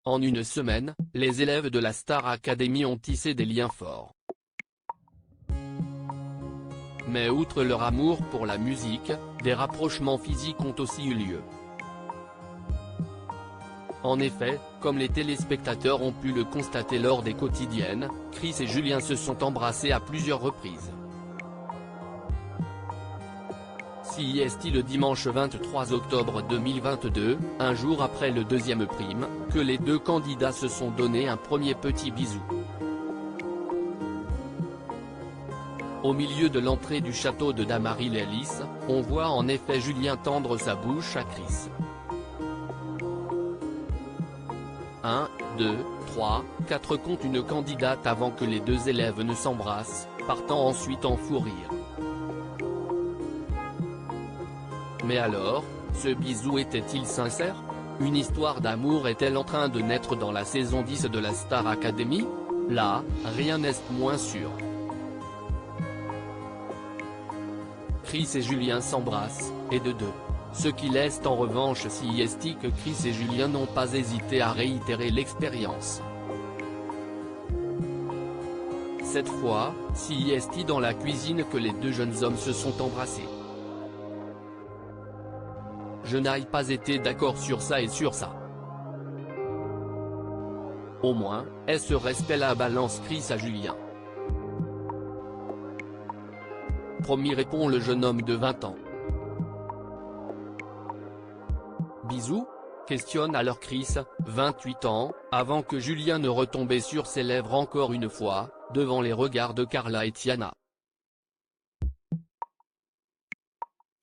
En une semaine, les élèves de la Star Academy ont tissé des liens forts. Mais outre leur amour pour la musique, des rapprochements physiques ont aussi eu lieu. En effet, comme les téléspectateurs ont pu le constater lors des quotidiennes, Chris et Julien se sont embrassés à plusieurs reprises. CIST le dimanche 23 octobre 2022, un jour après le deuxième prime, que les deux candidats se sont donné un premier petit bisou. Au milieu de l'entrée du château de Dammaril-Ellis, on voit en effet Julien tendre sa bouche à Chris. 1, 2, 3, 4 compte une candidate avant que les deux élèves ne s'embrassent, partant ensuite en fou rire. Mais alors, ce bisou était-il sincère? Une histoire d'amour est-elle en train de naître dans la saison 10 de la Star Academy? Là, rien n'est moins sûr. Chris et Julien s'embrassent, et de deux. Ce qui laisse en revanche CIST que Chris et Julien n'ont pas hésité à réitérer l'expérience. Cette fois, CIST dans la cuisine que les deux jeunes hommes se sont embrassés. Je n'ai pas été d'accord sur ça et sur ça. Au moins, est-ce respect la balance Chris à Julien? Promis, répond le jeune homme de 20 ans. Bisous? Questionne alors Chris, 28 ans, avant que Julien ne retombait sur ses lèvres encore une fois, devant les regards de Carla et Tiana.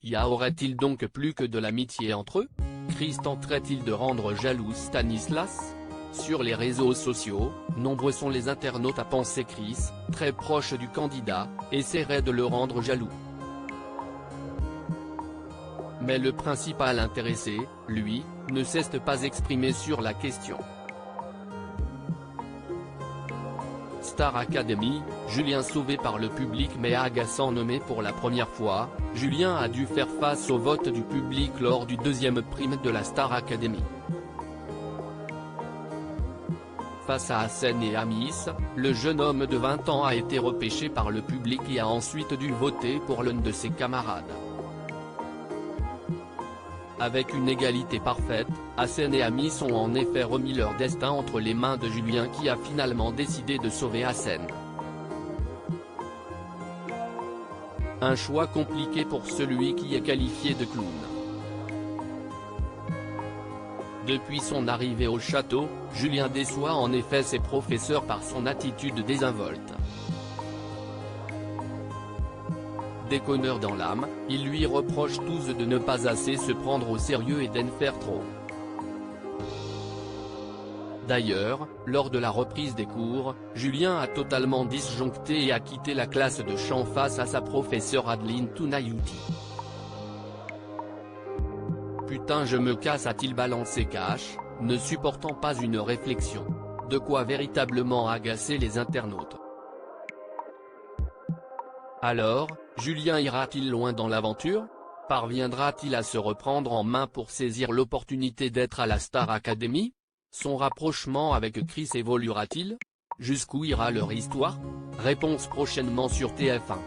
Y aurait-il donc plus que de l'amitié entre eux? Chris tenterait-il de rendre jaloux Stanislas? Sur les réseaux sociaux, nombreux sont les internautes à penser Chris, très proche du candidat, essaierait de le rendre jaloux. Mais le principal intéressé, lui, ne cesse de pas exprimer sur la question. Star Academy, Julien sauvé par le public mais agaçant nommé pour la première fois, Julien a dû faire face au vote du public lors du deuxième prime de la Star Academy. Face à Hassen et Amis, le jeune homme de 20 ans a été repêché par le public et a ensuite dû voter pour l'un de ses camarades. Avec une égalité parfaite, Hassen et Amis ont en effet remis leur destin entre les mains de Julien qui a finalement décidé de sauver Hassen. Un choix compliqué pour celui qui est qualifié de clown. Depuis son arrivée au château, Julien déçoit en effet ses professeurs par son attitude désinvolte. Déconneur dans l'âme, ils lui reprochent tous de ne pas assez se prendre au sérieux et d'en faire trop. D'ailleurs, lors de la reprise des cours, Julien a totalement disjoncté et a quitté la classe de chant face à sa professeure Adeline Tunayuti. Putain je me casse, a-t-il balancé cash, ne supportant pas une réflexion. De quoi véritablement agacer les internautes. Alors, Julien ira-t-il loin dans l'aventure? Parviendra-t-il à se reprendre en main pour saisir l'opportunité d'être à la Star Academy? Son rapprochement avec Chris évoluera-t-il? Jusqu'où ira leur histoire? Réponse prochainement sur TF1.